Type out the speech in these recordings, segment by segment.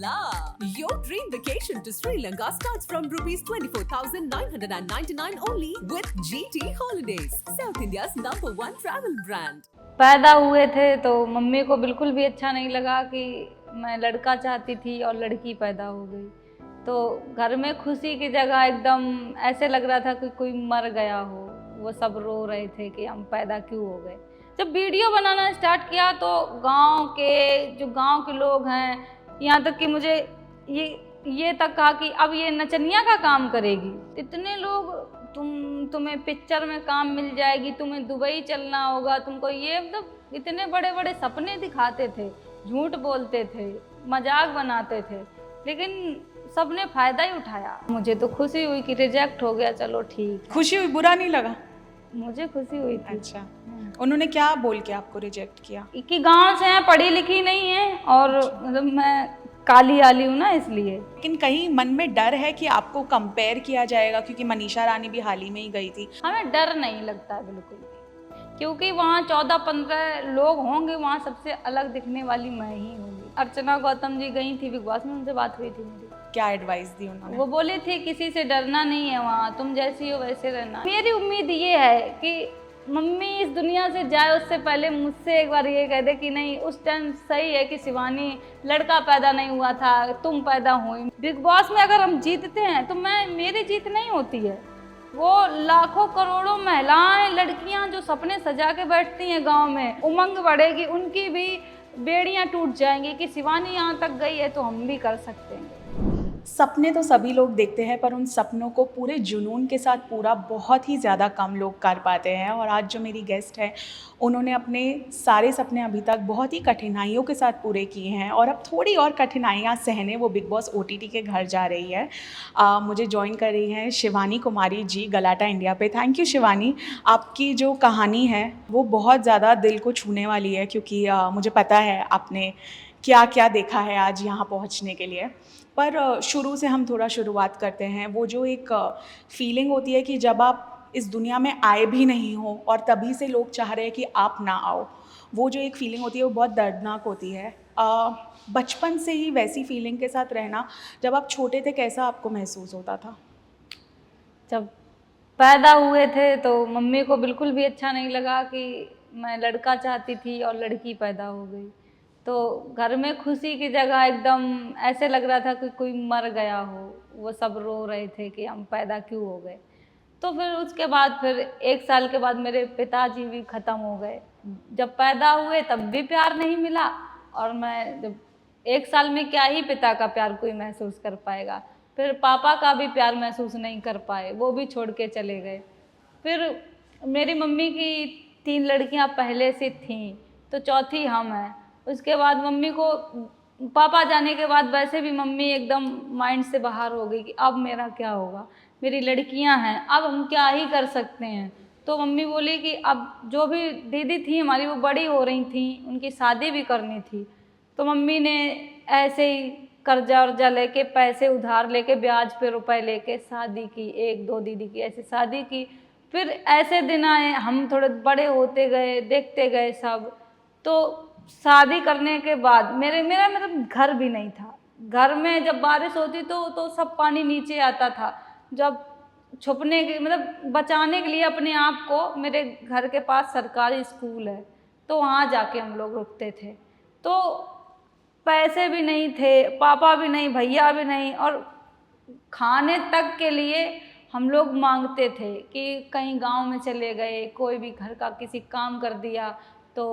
la! Your dream vacation to Sri Lanka starts from rupees 24,999 only with GT Holidays, South India's #1 travel brand. पैदा हुए थे तो mummy को बिल्कुल भी अच्छा नहीं लगा कि मैं लड़का चाहती थी और लड़की पैदा हो गई। तो घर में खुशी की जगह एकदम ऐसे लग रहा था कि कोई मर गया हो। वो सब रो रहे थे कि हम पैदा क्यों हो गए। जब वीडियो बनाना स्टार्ट किया तो गांव के लोग हैं, यहाँ तक कि मुझे ये तक कहा कि अब ये नचनिया का काम करेगी। इतने लोग तुम्हें पिक्चर में काम मिल जाएगी, तुम्हें दुबई चलना होगा, तुमको ये मतलब इतने बड़े बड़े सपने दिखाते थे, झूठ बोलते थे, मजाक बनाते थे, लेकिन सबने फायदा ही उठाया। मुझे तो खुशी हुई कि रिजेक्ट हो गया, चलो ठीक। खुशी हुई, बुरा नहीं लगा? मुझे खुशी हुई थी। अच्छा, उन्होंने क्या बोल के आपको रिजेक्ट किया? कि गांव से हैं, पढ़ी लिखी नहीं है और मतलब मैं काली आली हूँ ना, इसलिए। लेकिन कहीं मन में डर है कि आपको कंपेयर किया जाएगा, क्योंकि मनीषा रानी भी हाल ही में ही गई थी। हमें डर नहीं लगता है बिल्कुल भी, क्योंकि वहाँ 14-15 लोग होंगे, वहाँ सबसे अलग दिखने वाली मैं ही होंगी। अर्चना गौतम जी गई थी बिग बॉस में, उनसे बात हुई थी मेरी। क्या एडवाइस दी उन्होंने? वो बोले थे किसी से डरना नहीं है, वहाँ तुम जैसी हो वैसे रहना। मेरी उम्मीद ये है कि मम्मी इस दुनिया से जाए उससे पहले मुझसे एक बार ये कह दे कि नहीं, उस टाइम सही है कि शिवानी लड़का पैदा नहीं हुआ था, तुम पैदा हुई। बिग बॉस में अगर हम जीतते हैं तो मेरी जीत नहीं होती है। वो लाखों करोड़ों महिलाएं, लड़कियां जो सपने सजा के बैठती हैं गांव में, उमंग बढ़ेगी, उनकी भी बेड़ियां टूट जाएंगी कि शिवानी यहाँ तक गई है तो हम भी कर सकते हैं। सपने तो सभी लोग देखते हैं, पर उन सपनों को पूरे जुनून के साथ पूरा बहुत ही ज़्यादा कम लोग कर पाते हैं। और आज जो मेरी गेस्ट है, उन्होंने अपने सारे सपने अभी तक बहुत ही कठिनाइयों के साथ पूरे किए हैं और अब थोड़ी और कठिनाइयाँ सहने वो बिग बॉस OTT के घर जा रही है। मुझे ज्वाइन कर रही हैं शिवानी कुमारी जी गलाटा इंडिया पे। Thank you Shivani. आपकी जो कहानी है वो बहुत ज़्यादा दिल को छूने वाली है, क्योंकि मुझे पता है आपने क्या क्या देखा है आज यहाँ पहुँचने के लिए। पर शुरू से हम थोड़ा शुरुआत करते हैं। वो जो एक फीलिंग होती है कि जब आप इस दुनिया में आए भी नहीं हो और तभी से लोग चाह रहे हैं कि आप ना आओ, वो जो एक फीलिंग होती है वो बहुत दर्दनाक होती है। बचपन से ही वैसी फीलिंग के साथ रहना, जब आप छोटे थे कैसा आपको महसूस होता था? जब पैदा हुए थे तो मम्मी को बिल्कुल भी अच्छा नहीं लगा कि मैं लड़का चाहती थी और लड़की पैदा हो गई। तो घर में खुशी की जगह एकदम ऐसे लग रहा था कि कोई मर गया हो। वो सब रो रहे थे कि हम पैदा क्यों हो गए। तो फिर उसके बाद फिर 1 साल के बाद मेरे पिताजी भी ख़त्म हो गए। जब पैदा हुए तब भी प्यार नहीं मिला, और मैं जब 1 साल में क्या ही पिता का प्यार कोई महसूस कर पाएगा। फिर पापा का भी प्यार महसूस नहीं कर पाए, वो भी छोड़ के चले गए। फिर मेरी मम्मी की 3 लड़कियां पहले से थीं, तो चौथी हम हैं। उसके बाद मम्मी को पापा जाने के बाद वैसे भी मम्मी एकदम माइंड से बाहर हो गई कि अब मेरा क्या होगा, मेरी लड़कियां हैं, अब हम क्या ही कर सकते हैं। तो मम्मी बोली कि अब जो भी दीदी थी हमारी वो बड़ी हो रही थी, उनकी शादी भी करनी थी। तो मम्मी ने ऐसे ही कर्जा वर्जा लेके, पैसे उधार लेके, ब्याज पे रुपए लेके शादी की। 1-2 दीदी की ऐसे शादी की। फिर ऐसे दिन आए, हम थोड़े बड़े होते गए, देखते गए सब। तो शादी करने के बाद मेरा मतलब घर भी नहीं था। घर में जब बारिश होती तो सब पानी नीचे आता था। जब छुपने के मतलब बचाने के लिए अपने आप को, मेरे घर के पास सरकारी स्कूल है तो वहाँ जाके हम लोग रुकते थे। तो पैसे भी नहीं थे, पापा भी नहीं, भैया भी नहीं, और खाने तक के लिए हम लोग मांगते थे कि कहीं गांव में चले गए, कोई भी घर का किसी काम कर दिया तो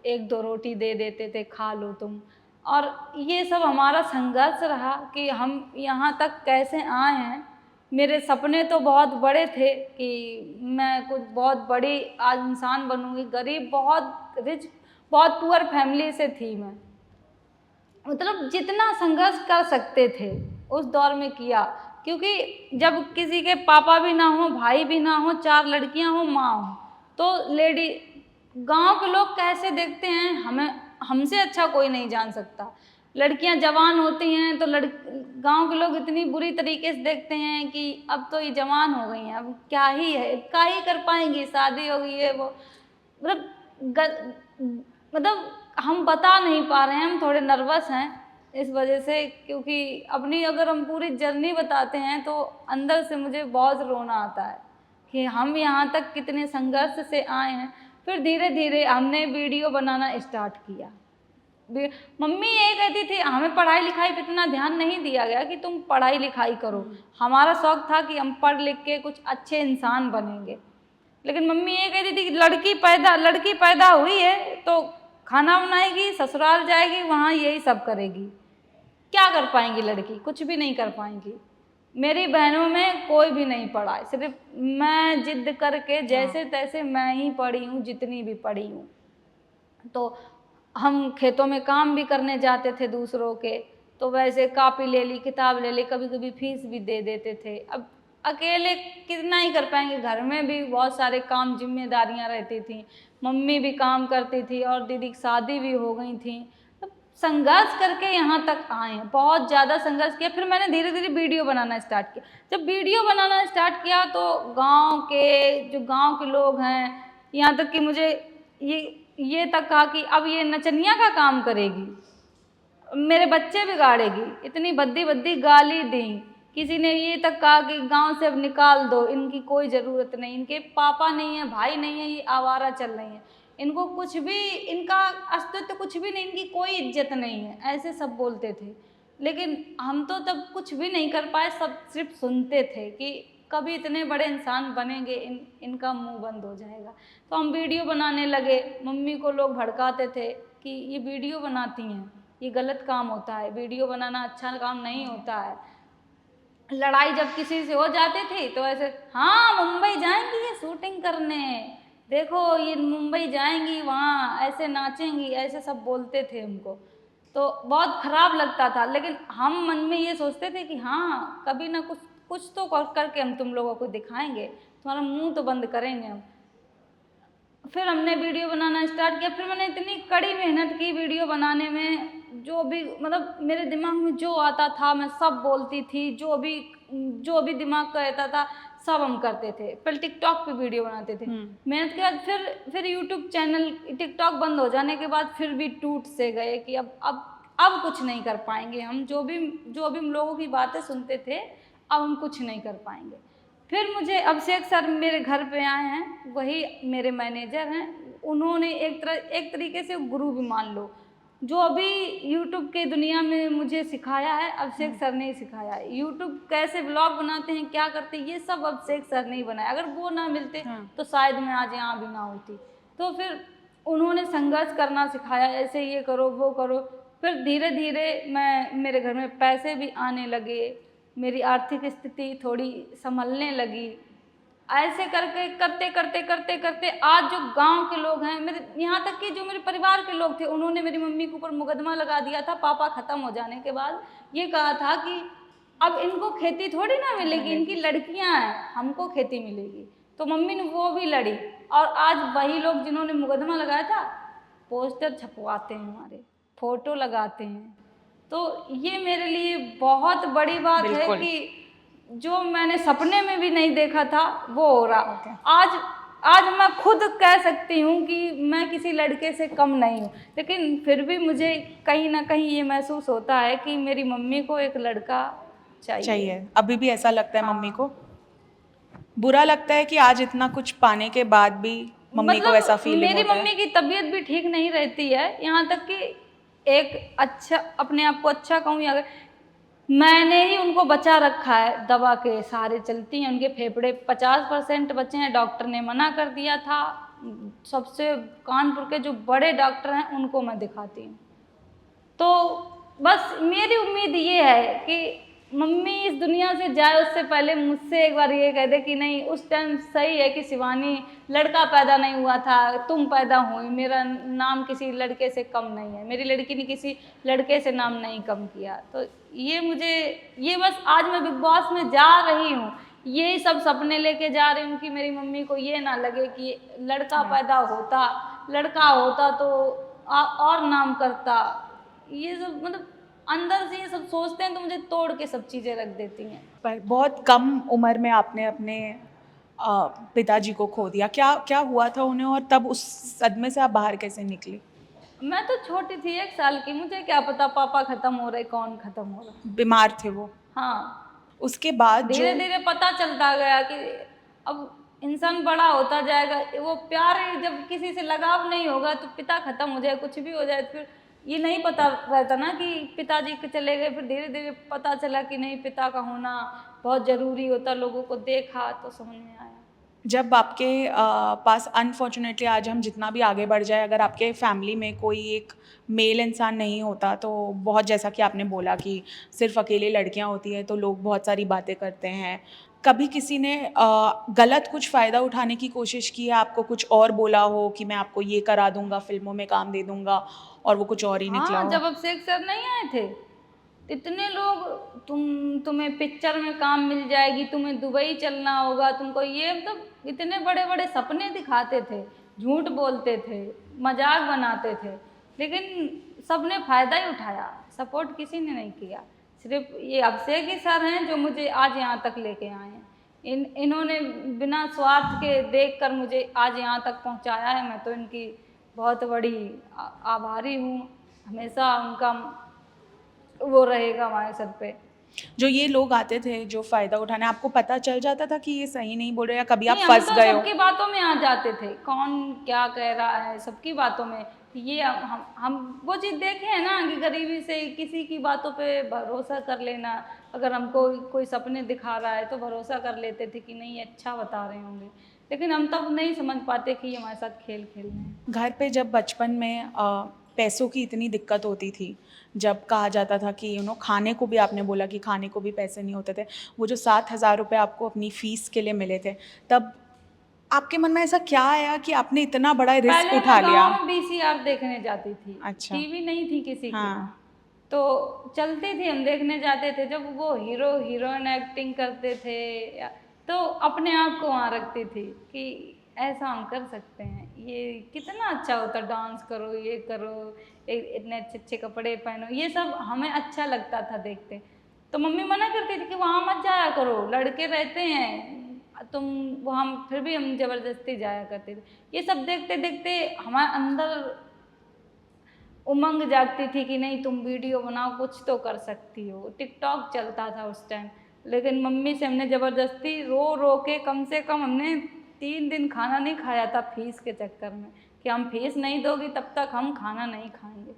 1-2 रोटी दे देते थे, खा लो तुम। और ये सब हमारा संघर्ष रहा कि हम यहाँ तक कैसे आए हैं। मेरे सपने तो बहुत बड़े थे कि मैं कुछ बहुत बड़ी आज इंसान बनूंगी। गरीब, बहुत रिच, बहुत पुअर फैमिली से थी मैं। मतलब जितना संघर्ष कर सकते थे उस दौर में किया, क्योंकि जब किसी के पापा भी ना हो, भाई भी ना हो, 4 लड़कियां हो, माँ हो, तो लेडी गांव के लोग कैसे देखते हैं हमें, हमसे अच्छा कोई नहीं जान सकता। लड़कियां जवान होती हैं तो गांव के लोग इतनी बुरी तरीके से देखते हैं कि अब तो ये जवान हो गई हैं, अब क्या ही है, क्या ही कर पाएंगी, शादी हो गई है वो। मतलब मतलब हम बता नहीं पा रहे हैं, हम थोड़े नर्वस हैं। इस वजह से, क्योंकि अपनी अगर हम पूरी जर्नी बताते हैं तो अंदर से मुझे बहुत रोना आता है कि हम यहाँ तक कितने संघर्ष से आए हैं। फिर धीरे धीरे हमने वीडियो बनाना स्टार्ट किया। मम्मी ये कहती थी, हमें पढ़ाई लिखाई पे इतना ध्यान नहीं दिया गया कि तुम पढ़ाई लिखाई करो, हमारा शौक था कि हम पढ़ लिख के कुछ अच्छे इंसान बनेंगे। लेकिन मम्मी ये कहती थी कि लड़की पैदा हुई है तो खाना बनाएगी, ससुराल जाएगी, वहाँ यही सब करेगी, क्या कर पाएंगी लड़की? कुछ भी नहीं कर पाएंगी। मेरी बहनों में कोई भी नहीं पढ़ा, सिर्फ मैं जिद करके जैसे तैसे मैं ही पढ़ी हूँ, जितनी भी पढ़ी हूँ। तो हम खेतों में काम भी करने जाते थे दूसरों के, तो वैसे कापी ले ली, किताब ले ली, कभी कभी फीस भी दे देते थे। अब अकेले कितना ही कर पाएंगे, घर में भी बहुत सारे काम जिम्मेदारियां रहती थी, मम्मी भी काम करती थी और दीदी की शादी भी हो गई थी। तो संघर्ष करके यहाँ तक आए हैं, बहुत ज़्यादा संघर्ष किया। फिर मैंने धीरे धीरे वीडियो बनाना स्टार्ट किया। जब वीडियो बनाना स्टार्ट किया तो गाँव के लोग हैं, यहाँ तक कि मुझे ये तक कहा कि अब ये नचनिया का काम करेगी, मेरे बच्चे बिगाड़ेगी, इतनी भद्दी भद्दी गाली दी। किसी ने ये तक कहा कि गांव से अब निकाल दो, इनकी कोई ज़रूरत नहीं, इनके पापा नहीं है, भाई नहीं है, ये आवारा चल रही हैं, इनको कुछ भी, इनका अस्तित्व कुछ भी नहीं, इनकी कोई इज्जत नहीं है, ऐसे सब बोलते थे। लेकिन हम तो तब कुछ भी नहीं कर पाए, सब सिर्फ सुनते थे कि कभी इतने बड़े इंसान बनेंगे, इनका मुंह बंद हो जाएगा। तो हम वीडियो बनाने लगे। मम्मी को लोग भड़काते थे कि ये वीडियो बनाती हैं, ये गलत काम होता है, वीडियो बनाना अच्छा काम नहीं होता है। लड़ाई जब किसी से हो जाती थी तो ऐसे, हाँ मुंबई जाएंगी ये शूटिंग करने, देखो ये मुंबई जाएंगी, वहाँ ऐसे नाचेंगी, ऐसे सब बोलते थे हमको। तो बहुत खराब लगता था, लेकिन हम मन में ये सोचते थे कि हाँ कभी ना कुछ तो करके हम तुम लोगों को दिखाएंगे, तुम्हारा मुंह तो बंद करेंगे हम। फिर हमने वीडियो बनाना स्टार्ट किया। फिर मैंने इतनी कड़ी मेहनत की वीडियो बनाने में, जो भी मतलब मेरे दिमाग में जो आता था मैं सब बोलती थी, जो भी दिमाग का रहता था सब हम करते थे। फिर टिकटॉक पे वीडियो बनाते थे। मेहनत के बाद फिर यूट्यूब चैनल, टिकटॉक बंद हो जाने के बाद फिर भी टूट से गए कि अब कुछ नहीं कर पाएंगे हम, जो भी हम लोगों की बातें सुनते थे अब हम कुछ नहीं कर पाएंगे। फिर मुझे अभिषेक सर मेरे घर पे आए हैं, वही मेरे मैनेजर हैं, उन्होंने एक तरीके से गुरु भी मान लो, जो अभी यूट्यूब के दुनिया में मुझे सिखाया है अभिषेक सर ने ही सिखाया है। यूट्यूब कैसे व्लॉग बनाते हैं, क्या करते हैं, ये सब अभिषेक सर ने ही बनाया। अगर वो ना मिलते तो शायद मैं आज यहाँ भी ना होती। तो फिर उन्होंने संघर्ष करना सिखाया, ऐसे ये करो वो करो। फिर धीरे धीरे मेरे घर में पैसे भी आने लगे, मेरी आर्थिक स्थिति थोड़ी संभलने लगी। ऐसे करके करते आज जो गांव के लोग हैं, मेरे यहाँ तक कि जो मेरे परिवार के लोग थे, उन्होंने मेरी मम्मी के ऊपर मुकदमा लगा दिया था पापा ख़त्म हो जाने के बाद। ये कहा था कि अब इनको खेती थोड़ी ना मिलेगी, इनकी लड़कियां हैं, हमको खेती मिलेगी। तो मम्मी ने वो भी लड़ी, और आज वही लोग जिन्होंने मुकदमा लगाया था पोस्टर छपवाते हैं, हमारे फोटो लगाते हैं। तो ये मेरे लिए बहुत बड़ी बात है कि जो मैंने सपने में भी नहीं देखा था वो हो रहा। आज मैं खुद कह सकती हूँ कि मैं किसी लड़के से कम नहीं हूँ, लेकिन फिर भी मुझे कहीं ना कहीं ये महसूस होता है कि मेरी मम्मी को एक लड़का चाहिए। अभी भी ऐसा लगता है मम्मी को? बुरा लगता है कि आज इतना कुछ पाने के बाद भी मम्मी को ऐसा फीलिंग होता है? मेरी मम्मी की तबीयत भी ठीक नहीं रहती है, यहाँ तक कि एक अच्छा, अपने आप को अच्छा कहूँ, अगर मैंने ही उनको बचा रखा है, दवा के सहारे चलती हैं। उनके फेफड़े 50% बचे हैं, डॉक्टर ने मना कर दिया था। सबसे कानपुर के जो बड़े डॉक्टर हैं उनको मैं दिखाती हूँ। तो बस मेरी उम्मीद ये है कि मम्मी इस दुनिया से जाए उससे पहले मुझसे एक बार ये कह दे कि नहीं, उस टाइम सही है कि शिवानी लड़का पैदा नहीं हुआ था, तुम पैदा हुई, मेरा नाम किसी लड़के से कम नहीं है, मेरी लड़की ने किसी लड़के से नाम नहीं कम किया। तो ये बस आज मैं बिग बॉस में जा रही हूँ, यही सब सपने लेके जा रही हूँ कि मेरी मम्मी को ये ना लगे कि लड़का पैदा होता तो और नाम करता। ये सब मतलब अंदर से ये सब सोचते हैं तो मुझे तोड़ के सब चीज़ें रख देती हैं। पर बहुत कम उम्र में आपने अपने पिताजी को खो दिया, क्या हुआ था उन्हें, और तब उस सदमे से आप बाहर कैसे निकली? मैं तो छोटी थी 1 साल की, मुझे क्या पता पापा खत्म हो रहे कौन खत्म हो रहा। बीमार थे वो? हाँ, उसके बाद जो धीरे धीरे पता चलता गया कि अब इंसान बड़ा होता जाएगा, वो प्यार जब किसी से लगाव नहीं होगा तो पिता खत्म हो जाए, कुछ भी हो जाए, फिर ये नहीं पता रहता ना कि पिताजी के चले गए, फिर धीरे धीरे पता चला कि नहीं, पिता का होना बहुत ज़रूरी होता, लोगों को देखा तो समझ में आया। जब आपके पास अनफॉर्चुनेटली आज हम जितना भी आगे बढ़ जाए, अगर आपके फैमिली में कोई एक मेल इंसान नहीं होता तो बहुत, जैसा कि आपने बोला कि सिर्फ अकेले लड़कियां होती हैं तो लोग बहुत सारी बातें करते हैं, कभी किसी ने गलत कुछ फ़ायदा उठाने की कोशिश की है, आपको कुछ और बोला हो कि मैं आपको ये करा दूंगा, फिल्मों में काम दे दूंगा, और वो कुछ और ही निकला हाँ, हो? जब अब शेख सर नहीं आए थे, इतने लोग, तुम्हें पिक्चर में काम मिल जाएगी, तुम्हें दुबई चलना होगा, तुमको ये, मतलब इतने बड़े बड़े सपने दिखाते थे, झूठ बोलते थे, मजाक बनाते थे, लेकिन सबने फ़ायदा ही उठाया, सपोर्ट किसी ने नहीं किया। सिर्फ ये अभिषेक ही सर हैं जो मुझे आज यहाँ तक लेके आए हैं। इन्होंने बिना स्वार्थ के देखकर मुझे आज यहाँ तक पहुँचाया है। मैं तो इनकी बहुत बड़ी आभारी हूँ। हमेशा उनका वो रहेगा हमारे सर पे। जो ये लोग आते थे जो फ़ायदा उठाने, आपको पता चल जाता था कि ये सही नहीं बोल रहे, या कभी आप नहीं, हम फंस तो गए हो? सबकी बातों में आ जाते थे, कौन क्या कह रहा है, सबकी बातों में। ये हम वो चीज़ देखे हैं ना कि गरीबी से किसी की बातों पे भरोसा कर लेना। अगर हमको कोई सपने दिखा रहा है तो भरोसा कर लेते थे कि नहीं, अच्छा बता रहे होंगे, लेकिन हम तब नहीं समझ पाते कि ये हमारे साथ खेल खेल रहे हैं। घर पे जब बचपन में पैसों की इतनी दिक्कत होती थी, जब कहा जाता था कि खाने को भी, आपने बोला कि खाने को भी पैसे नहीं होते थे, वो जो 7,000 रुपये आपको अपनी फ़ीस के लिए मिले थे, तब आपके मन में ऐसा क्या आया कि आपने इतना बड़ा रिस्क पहले उठा मैं लिया? गाँव में VCR देखने जाती थी, अच्छा। टीवी नहीं थी किसी की, हाँ। तो चलती थी, हम देखने जाते थे। जब वो हीरो हीरोइन एक्टिंग करते थे तो अपने आप को वहाँ रखती थी कि ऐसा हम कर सकते हैं, ये कितना अच्छा होता, डांस करो, ये करो, इतने अच्छे अच्छे कपड़े पहनो, ये सब हमें अच्छा लगता था देखते। तो मम्मी मना करती थी कि वहाँ मत जाया करो, लड़के रहते हैं तुम वहाँ, फिर भी हम ज़बरदस्ती जाया करते थे। ये सब देखते देखते हमारे अंदर उमंग जागती थी कि नहीं, तुम वीडियो बनाओ, कुछ तो कर सकती हो। टिकटॉक चलता था उस टाइम, लेकिन मम्मी से हमने ज़बरदस्ती रो रो के, कम से कम हमने 3 दिन खाना नहीं खाया था फीस के चक्कर में, कि हम फीस नहीं दोगी तब तक हम खाना नहीं खाएंगे।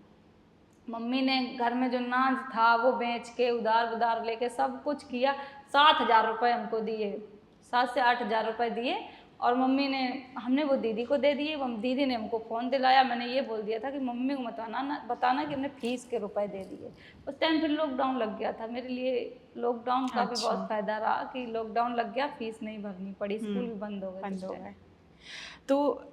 मम्मी ने घर में जो अनाज था वो बेच के, उधार उधार लेके सब कुछ किया। 7,000 रुपये हमको दिए, 7 से 8,000 रुपये दिए, और मम्मी ने, हमने वो दीदी को दे दिए। दीदी ने हमको फ़ोन दिलाया। मैंने ये बोल दिया था कि मम्मी को मत बताना कि हमने फ़ीस के रुपए दे दिए। उस टाइम फिर लॉकडाउन लग गया था, मेरे लिए लॉकडाउन का भी बहुत फ़ायदा रहा कि लॉकडाउन लग गया, फ़ीस नहीं भरनी पड़ी, स्कूल भी बंद हो गए। तो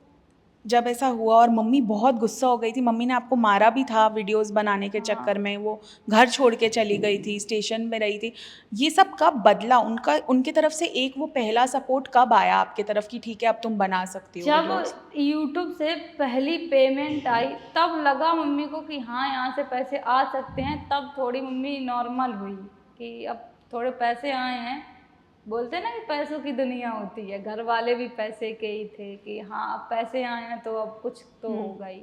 जब ऐसा हुआ और मम्मी बहुत गुस्सा हो गई थी, मम्मी ने आपको मारा भी था वीडियोस बनाने के चक्कर में, वो घर छोड़ के चली गई थी, स्टेशन में रही थी, ये सब कब बदला? उनकी तरफ से एक वो पहला सपोर्ट कब आया आपकी तरफ कि ठीक है अब तुम बना सकती हो जब वीडियोस? यूट्यूब से पहली पेमेंट आई तब लगा मम्मी को कि हाँ, यहाँ से पैसे आ सकते हैं। तब थोड़ी मम्मी नॉर्मल हुई कि अब थोड़े पैसे आए हैं। बोलते हैं ना कि पैसों की दुनिया होती है, घर वाले भी पैसे के ही थे कि हाँ अब पैसे आए हैं तो अब कुछ तो होगा ही।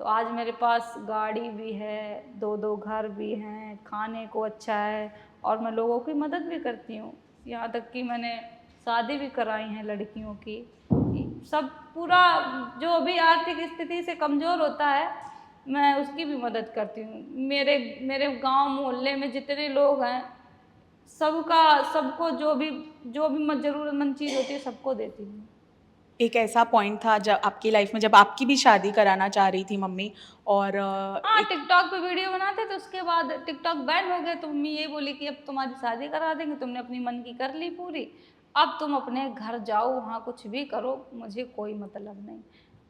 तो आज मेरे पास गाड़ी भी है, 2 घर भी हैं, खाने को अच्छा है, और मैं लोगों की मदद भी करती हूँ। यहाँ तक कि मैंने शादी भी कराई हैं लड़कियों की। सब पूरा, जो भी आर्थिक स्थिति से कमज़ोर होता है मैं उसकी भी मदद करती हूँ। मेरे गांव मोहल्ले में जितने लोग हैं सबको जो भी ज़रूरतमंद चीज़ होती है सबको देती हूँ। एक ऐसा पॉइंट था जब आपकी लाइफ में, जब आपकी भी शादी कराना चाह रही थी मम्मी, और हाँ, टिकटॉक पे वीडियो बनाते थे, उसके बाद टिकटॉक बैन हो गया तो मम्मी ये बोली कि अब तुम्हारी शादी करा देंगे, तुमने अपनी मन की कर ली पूरी, अब तुम अपने घर जाओ, वहाँ कुछ भी करो, मुझे कोई मतलब नहीं।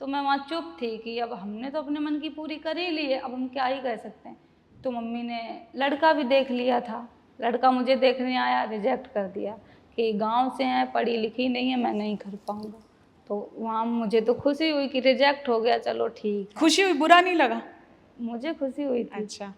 तो मैं वहाँ चुप थी कि अब हमने तो अपने मन की पूरी कर ही ली है, अब हम क्या ही कह सकते हैं। तो मम्मी ने लड़का भी देख लिया था, लड़का मुझे देखने आया, रिजेक्ट कर दिया कि गाँव से हैं, पढ़ी लिखी नहीं है, मैं नहीं कर पाऊँगा। तो वहाँ मुझे तो खुशी हुई कि रिजेक्ट हो गया, चलो ठीक है। खुशी हुई, बुरा नहीं लगा? मुझे खुशी हुई थी। अच्छा,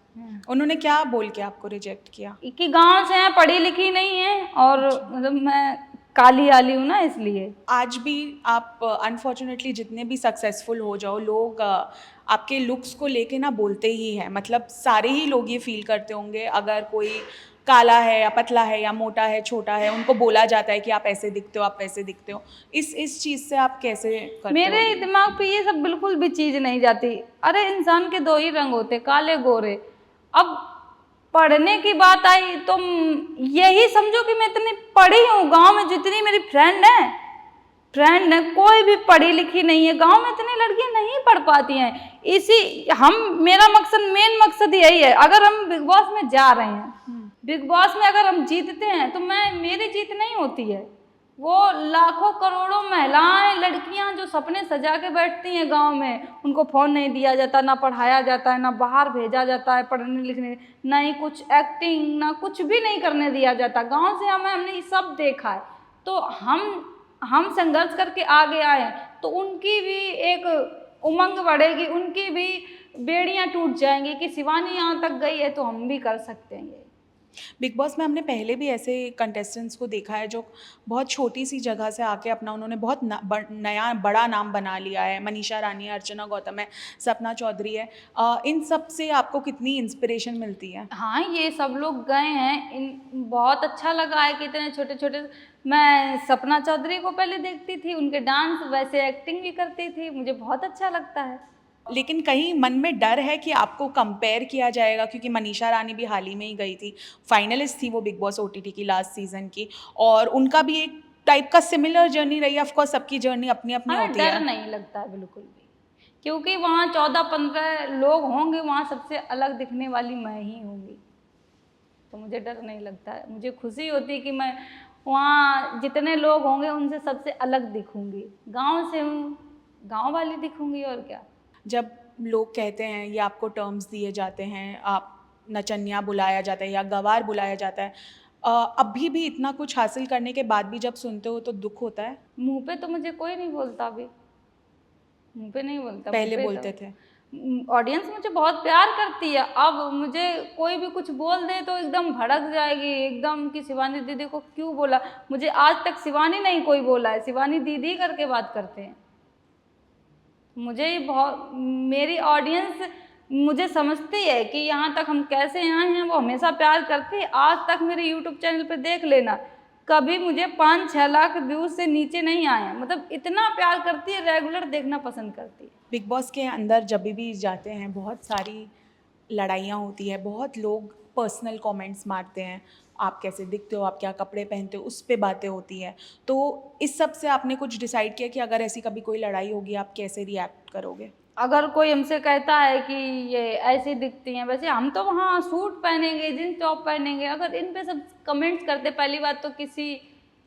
उन्होंने क्या बोल के आपको रिजेक्ट किया? कि गांव से हैं, पढ़ी लिखी नहीं है, और मतलब मैं काली आली हूँ ना, इसलिए। आज भी आप अनफॉर्चुनेटली जितने भी सक्सेसफुल हो जाओ, लोग आपके लुक्स को लेके ना बोलते ही हैं। मतलब सारे ही लोग ये फील करते होंगे, अगर कोई काला है या पतला है या मोटा है, छोटा है, उनको बोला जाता है कि आप ऐसे दिखते हो, आप ऐसे दिखते हो। इस चीज़ से आप कैसे करते हो मेरे डील? दिमाग पे ये सब बिल्कुल भी चीज़ नहीं जाती। अरे इंसान के दो ही रंग होते, काले गोरे। अब पढ़ने की बात आई तो यही समझो कि मैं इतनी पढ़ी हूँ, गांव में जितनी मेरी फ्रेंड है कोई भी पढ़ी लिखी नहीं है। गांव में इतनी लड़कियां नहीं पढ़ पाती हैं। मेरा मेन मकसद यही है। अगर हम बिग बॉस में जा रहे हैं, बिग बॉस में अगर हम जीतते हैं तो मेरी जीत नहीं होती है। वो लाखों करोड़ों महिलाएं, लड़कियां जो सपने सजा के बैठती हैं गांव में, उनको फ़ोन नहीं दिया जाता, ना पढ़ाया जाता है, ना बाहर भेजा जाता है पढ़ने लिखने, ना ही कुछ एक्टिंग, ना कुछ भी नहीं करने दिया जाता। गांव से हमने ये सब देखा है। तो हम संघर्ष करके आगे आए हैं, तो उनकी भी एक उमंग बढ़ेगी, उनकी भी बेड़ियां टूट जाएंगी कि शिवानी यहाँ तक गई है तो हम भी कर सकते हैं ये। बिग बॉस में हमने पहले भी ऐसे कंटेस्टेंट्स को देखा है जो बहुत छोटी सी जगह से आके अपना उन्होंने बहुत नया बड़ा नाम बना लिया है। मनीषा रानी है, अर्चना गौतम है, सपना चौधरी है। इन सब से आपको कितनी इंस्पिरेशन मिलती है? हाँ, ये सब लोग गए हैं, बहुत अच्छा लगा है कि इतने छोटे छोटे। मैं सपना चौधरी को पहले देखती थी, उनके डांस, वैसे एक्टिंग भी करती थी, मुझे बहुत अच्छा लगता है। लेकिन कहीं मन में डर है कि आपको कंपेयर किया जाएगा, क्योंकि मनीषा रानी भी हाल ही में ही गई थी, फाइनलिस्ट थी वो बिग बॉस ओटीटी की लास्ट सीजन की, और उनका भी एक टाइप का सिमिलर जर्नी रही है। ऑफ कोर्स सबकी जर्नी अपनी अपनी हमें होती डर है। नहीं लगता है बिल्कुल भी, क्योंकि वहाँ 14-15 लोग होंगे, वहाँ सबसे अलग दिखने वाली मैं ही होंगी, तो मुझे डर नहीं लगता है। मुझे खुशी होती है कि मैं वहाँ जितने लोग होंगे उनसे सबसे अलग दिखूंगी। गांव से हूँ, गांव वाली दिखूंगी, और क्या। जब लोग कहते हैं या आपको टर्म्स दिए जाते हैं, आप नचनिया बुलाया जाता है या गवार बुलाया जाता है, अभी भी इतना कुछ हासिल करने के बाद भी जब सुनते हो तो दुख होता है? मुंह पे तो मुझे कोई नहीं बोलता अभी, मुंह पे नहीं बोलता। पहले बोलते थे। ऑडियंस मुझे बहुत प्यार करती है। अब मुझे कोई भी कुछ बोल दे तो एकदम भड़क जाएगी, एकदम कि शिवानी दीदी को क्यों बोला। मुझे आज तक शिवानी नहीं कोई बोला है, शिवानी दीदी करके बात करते हैं। मुझे ये बहुत, मेरी ऑडियंस मुझे समझती है कि यहाँ तक हम कैसे आए हैं, वो हमेशा प्यार करती है। आज तक मेरे यूट्यूब चैनल पे देख लेना, कभी मुझे 5-6 लाख व्यूज़ से नीचे नहीं आए हैं। मतलब इतना प्यार करती है, रेगुलर देखना पसंद करती है। बिग बॉस के अंदर जब भी जाते हैं बहुत सारी लड़ाइयाँ होती है, बहुत लोग पर्सनल कमेंट्स मारते हैं, आप कैसे दिखते हो, आप क्या कपड़े पहनते हो, उस पे बातें होती हैं। तो इस सब से आपने कुछ डिसाइड किया कि अगर ऐसी कभी कोई लड़ाई होगी आप कैसे रिएक्ट करोगे? अगर कोई हमसे कहता है कि ये ऐसी दिखती हैं, वैसे हम तो वहाँ सूट पहनेंगे, जींस टॉप पहनेंगे। अगर इन पे सब कमेंट्स करते, पहली बात तो किसी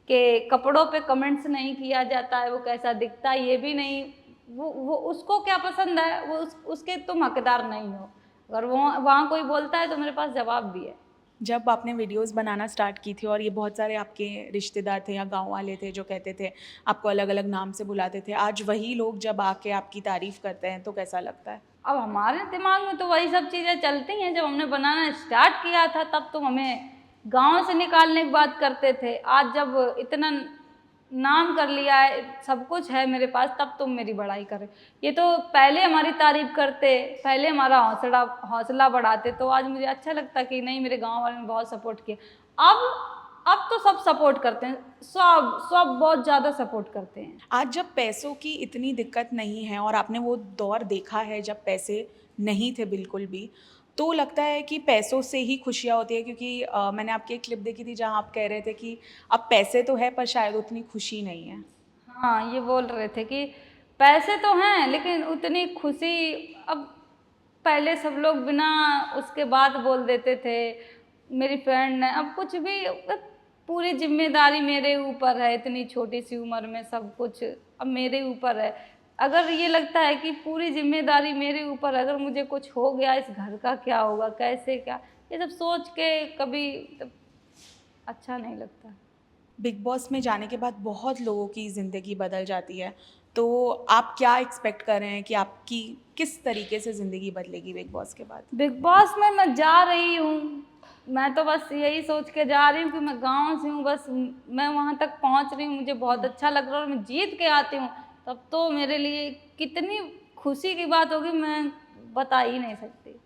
के कपड़ों पे कमेंट्स नहीं किया जाता है, वो कैसा दिखता है ये भी नहीं, वो उसको क्या पसंद है वो उसके तुम हकदार नहीं हो। अगर वो वहाँ कोई बोलता है तो मेरे पास जवाब भी है। जब आपने वीडियोस बनाना स्टार्ट की थी और ये बहुत सारे आपके रिश्तेदार थे या गांव वाले थे जो कहते थे, आपको अलग अलग नाम से बुलाते थे, आज वही लोग जब आके आपकी तारीफ़ करते हैं तो कैसा लगता है? अब हमारे दिमाग में तो वही सब चीज़ें चलती हैं। जब हमने बनाना स्टार्ट किया था तब तो हमें गांव से निकालने की बात करते थे। आज जब इतना नाम कर लिया है, सब कुछ है मेरे पास, तब तुम मेरी बड़ाई करे। ये तो पहले हमारी तारीफ करते, पहले हमारा हौसला बढ़ाते, तो आज मुझे अच्छा लगता कि नहीं, मेरे गांव वालों ने बहुत सपोर्ट किया। अब तो सब सपोर्ट करते हैं, सब बहुत ज़्यादा सपोर्ट करते हैं। आज जब पैसों की इतनी दिक्कत नहीं है और आपने वो दौर देखा है जब पैसे नहीं थे बिल्कुल भी, तो लगता है कि पैसों से ही खुशियाँ होती है, क्योंकि मैंने आपकी एक क्लिप देखी थी जहाँ आप कह रहे थे कि अब पैसे तो है पर शायद उतनी खुशी नहीं है। हाँ, ये बोल रहे थे कि पैसे तो हैं लेकिन उतनी खुशी, अब पहले सब लोग बिना उसके बाद बोल देते थे मेरी फ्रेंड ने, अब कुछ भी, पूरी जिम्मेदारी मेरे ऊपर है। इतनी छोटी सी उम्र में सब कुछ अब मेरे ऊपर है। अगर ये लगता है कि पूरी जिम्मेदारी मेरे ऊपर, अगर मुझे कुछ हो गया इस घर का क्या होगा, कैसे क्या, ये सब सोच के कभी अच्छा नहीं लगता। बिग बॉस में जाने के बाद बहुत लोगों की ज़िंदगी बदल जाती है, तो आप क्या एक्सपेक्ट कर रहे हैं कि आपकी किस तरीके से ज़िंदगी बदलेगी बिग बॉस के बाद? बिग बॉस में मैं जा रही हूँ मैं तो बस यही सोच के जा रही हूँ कि मैं गाँव से हूँ, बस मैं वहाँ तक पहुँच रही हूँ, मुझे बहुत अच्छा लग रहा है और मैं जीत के आती हूँ, तब तो मेरे लिए कितनी खुशी की बात होगी, मैं बता ही नहीं सकती।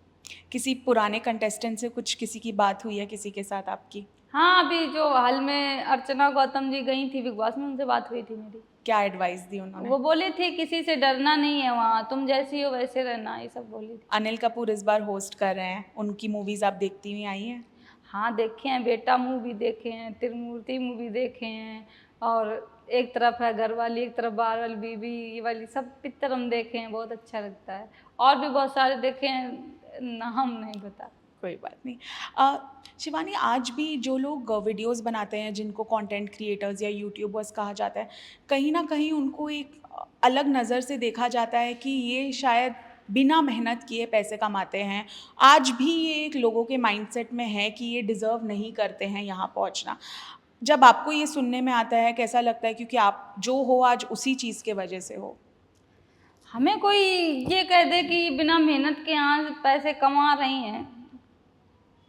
किसी पुराने कंटेस्टेंट से कुछ किसी की बात हुई है किसी के साथ आपकी? हाँ, अभी जो हाल में अर्चना गौतम जी गई थी बिग बॉस में, उनसे बात हुई थी मेरी। क्या एडवाइस दी उन्होंने? वो बोली थी किसी से डरना नहीं है वहाँ, तुम जैसी हो वैसे रहना, ये सब बोली थी। अनिल कपूर इस बार होस्ट कर रहे हैं, उनकी मूवीज़ आप देखती हुई आई हैं? हाँ, देखे हैं, बेटा मूवी देखे हैं, त्रिमूर्ति मूवी देखे हैं, और एक तरफ है घरवाली, एक तरफ बाहर वाली बीवी, ये वाली सब पिक्चर हम देखे हैं, बहुत अच्छा लगता है। और भी बहुत सारे देखे हैं, नाम नहीं पता। कोई बात नहीं। शिवानी, आज भी जो लोग वीडियोस बनाते हैं जिनको कंटेंट क्रिएटर्स या यूट्यूबर्स कहा जाता है, कहीं ना कहीं उनको एक अलग नज़र से देखा जाता है कि ये शायद बिना मेहनत किए पैसे कमाते हैं। आज भी ये एक लोगों के माइंडसेट में है कि ये डिज़र्व नहीं करते हैं यहाँ पहुँचना। जब आपको ये सुनने में आता है कैसा लगता है, क्योंकि आप जो हो आज उसी चीज़ के वजह से हो? हमें कोई ये कह दे कि बिना मेहनत के यहाँ से पैसे कमा रही हैं,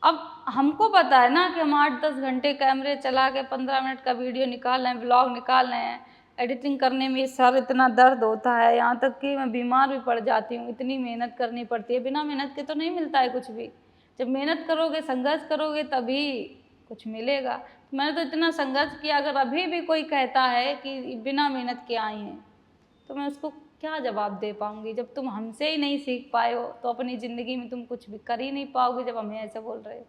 अब हमको पता है ना कि हम 8-10 घंटे कैमरे चला के 15 मिनट का वीडियो निकाल रहे हैं, व्लॉग निकाल रहे हैं, एडिटिंग करने में सर इतना दर्द होता है, यहाँ तक कि मैं बीमार भी पड़ जाती हूँ, इतनी मेहनत करनी पड़ती है। बिना मेहनत के तो नहीं मिलता है कुछ भी, जब मेहनत करोगे, संघर्ष करोगे, तभी कुछ मिलेगा। मैंने तो इतना संघर्ष किया, अगर अभी भी कोई कहता है कि बिना मेहनत के आई हैं, तो मैं उसको क्या जवाब दे पाऊँगी? जब तुम हमसे ही नहीं सीख पाए हो, तो अपनी ज़िंदगी में तुम कुछ भी कर ही नहीं पाओगे जब हमें ऐसे बोल रहे हो।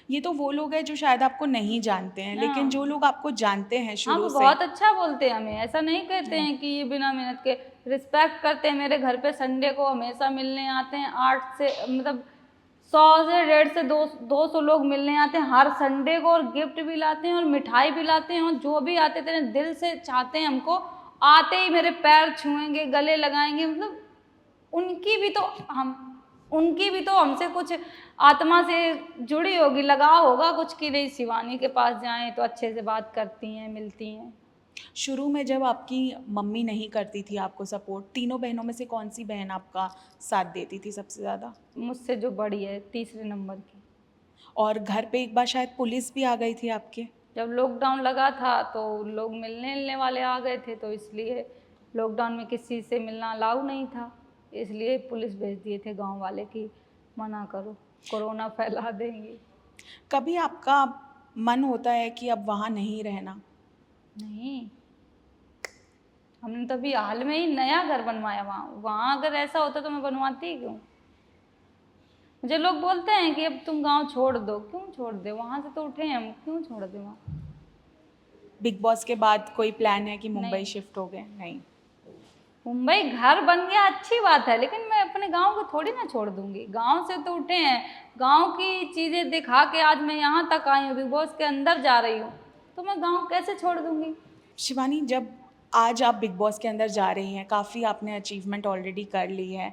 ये तो वो लोग हैं जो शायद आपको नहीं जानते हैं, लेकिन हाँ। जो लोग आपको जानते हैं हाँ, शुरू वो से। बहुत अच्छा बोलते हैं हमें, ऐसा नहीं कहते हैं कि ये बिना मेहनत के, रिस्पेक्ट करते हैं। मेरे घर पे संडे को हमेशा मिलने आते हैं, 8 से मतलब 100 से 150 से 200 लोग मिलने आते हैं हर संडे को, और गिफ्ट भी लाते हैं और मिठाई भी लाते हैं, और जो भी आते थे दिल से चाहते हैं हमको, आते ही मेरे पैर छुएंगे, गले लगाएंगे, मतलब उनकी भी तो हमसे कुछ आत्मा से जुड़ी होगी, लगाव होगा कुछ, कि नहीं शिवानी के पास जाएं तो अच्छे से बात करती हैं, मिलती हैं। शुरू में जब आपकी मम्मी नहीं करती थी आपको सपोर्ट, तीनों बहनों में से कौन सी बहन आपका साथ देती थी सबसे ज़्यादा? मुझसे जो बड़ी है, तीसरे नंबर की। और घर पे एक बार शायद पुलिस भी आ गई थी आपके? जब लॉकडाउन लगा था तो लोग मिलने वाले आ गए थे, तो इसलिए लॉकडाउन में किसी से मिलना अलाउ नहीं था, इसलिए पुलिस भेज दिए थे गांव वाले कि मना करो, कोरोना फैला देंगे। कभी आपका मन होता है कि अब वहाँ नहीं रहना? नहीं, हमने तो अभी हाल में ही नया घर बनवाया वहाँ अगर ऐसा होता तो मैं बनवाती ही क्यों? मुझे लोग बोलते हैं कि अब तुम गांव छोड़ दो, क्यों छोड़ दे, वहाँ से तो उठे हैं हम, क्यों छोड़ दे वहाँ? बिग बॉस के बाद कोई प्लान है कि मुंबई नहीं। शिफ्ट हो गए? नहीं। मुंबई घर बन गया, अच्छी बात है, लेकिन मैं अपने गांव को थोड़ी ना छोड़ दूंगी। गांव से तो उठे हैं, गांव की चीज़ें दिखा के आज मैं यहाँ तक आई हूँ, बिग बॉस के अंदर जा रही हूँ, तो मैं गांव कैसे छोड़ दूंगी? शिवानी, जब आज आप बिग बॉस के अंदर जा रही हैं, काफ़ी आपने अचीवमेंट ऑलरेडी कर ली है,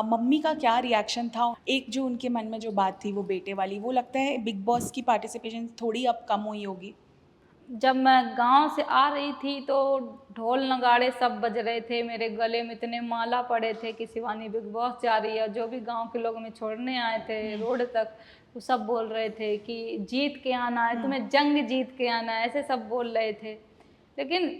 मम्मी का क्या रिएक्शन था? एक जो उनके मन में जो बात थी वो बेटे वाली, वो लगता है बिग बॉस की पार्टिसिपेशन थोड़ी अब कम हुई होगी? जब मैं गांव से आ रही थी तो ढोल नगाड़े सब बज रहे थे, मेरे गले में इतने माला पड़े थे कि शिवानी बिग बॉस जा रही है। जो भी गांव के लोग हमें छोड़ने आए थे रोड तक, वो सब बोल रहे थे कि जीत के आना है, तुम्हें जंग जीत के आना है, ऐसे सब बोल रहे थे। लेकिन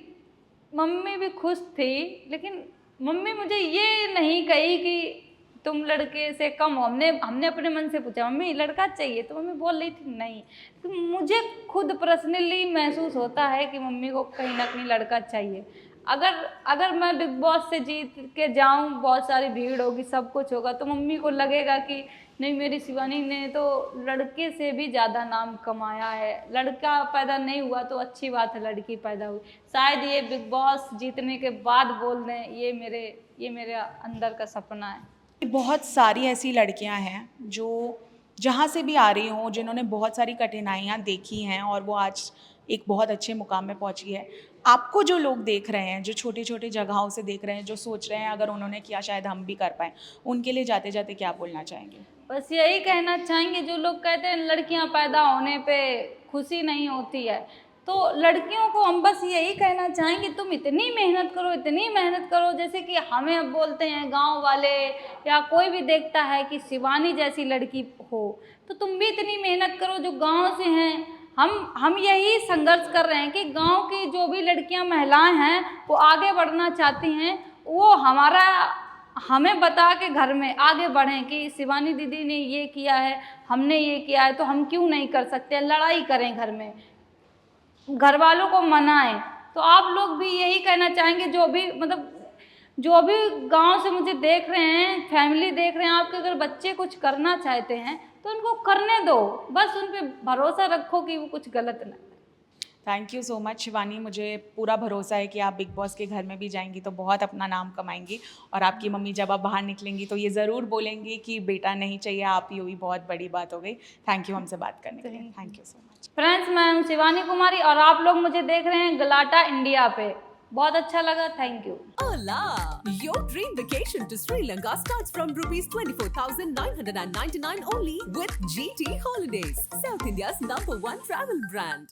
मम्मी भी खुश थी, लेकिन मम्मी मुझे ये नहीं कही कि तुम लड़के से कम हो। हमने अपने मन से पूछा मम्मी लड़का चाहिए, तो मम्मी बोल रही थी नहीं। तो मुझे खुद पर्सनली महसूस होता है कि मम्मी को कहीं ना कहीं लड़का चाहिए। अगर मैं बिग बॉस से जीत के जाऊं, बहुत सारी भीड़ होगी, सब कुछ होगा, तो मम्मी को लगेगा कि नहीं, मेरी शिवानी ने तो लड़के से भी ज़्यादा नाम कमाया है। लड़का पैदा नहीं हुआ तो अच्छी बात है, लड़की पैदा हुई। शायद ये बिग बॉस जीतने के बाद बोल दें, ये मेरे अंदर का सपना है। बहुत सारी ऐसी लड़कियां हैं जो जहाँ से भी आ रही हों, जिन्होंने बहुत सारी कठिनाइयाँ देखी हैं और वो आज एक बहुत अच्छे मुकाम में पहुँची है। आपको जो लोग देख रहे हैं, जो छोटी छोटी जगहों से देख रहे हैं, जो सोच रहे हैं अगर उन्होंने किया शायद हम भी कर पाएँ, उनके लिए जाते जाते क्या बोलना चाहेंगे? बस यही कहना चाहेंगे, जो लोग कहते हैं लड़कियां पैदा होने पे खुशी नहीं होती है, तो लड़कियों को हम बस यही कहना चाहेंगे, तुम इतनी मेहनत करो, इतनी मेहनत करो। जैसे कि हमें अब बोलते हैं गांव वाले या कोई भी देखता है कि शिवानी जैसी लड़की हो, तो तुम भी इतनी मेहनत करो जो गांव से हैं। हम यही संघर्ष कर रहे हैं कि गांव की जो भी लड़कियां महिलाएं हैं वो आगे बढ़ना चाहती हैं, वो हमें बता के घर में आगे बढ़ें कि शिवानी दीदी ने ये किया है, हमने ये किया है, तो हम क्यों नहीं कर सकते। लड़ाई करें घर में, घर वालों को मनाएं। तो आप लोग भी यही कहना चाहेंगे, जो भी गांव से मुझे देख रहे हैं, फैमिली देख रहे हैं, आपके अगर बच्चे कुछ करना चाहते हैं तो उनको करने दो, बस उन पे भरोसा रखो कि वो कुछ गलत ना। Thank you so much Shivani, मुझे पूरा भरोसा है कि आप बिग बॉस के घर में भी जाएंगी तो बहुत अपना नाम कमाएंगी, और आपकी मम्मी जब आप बाहर निकलेंगी तो ये ज़रूर बोलेंगी कि बेटा नहीं चाहिए, आप ही हुई, बहुत बड़ी बात हो गई। थैंक यू हमसे बात करने के लिए, thank you so much. Friends, मैं हूं शिवानी कुमारी और आप लोग मुझे देख रहे हैं गलाटा इंडिया पे। बहुत अच्छा लगा, thank you. Hola! Your dream vacation to Sri Lanka starts from rupees 24,999 only with GT Holidays, South India's #1 travel brand.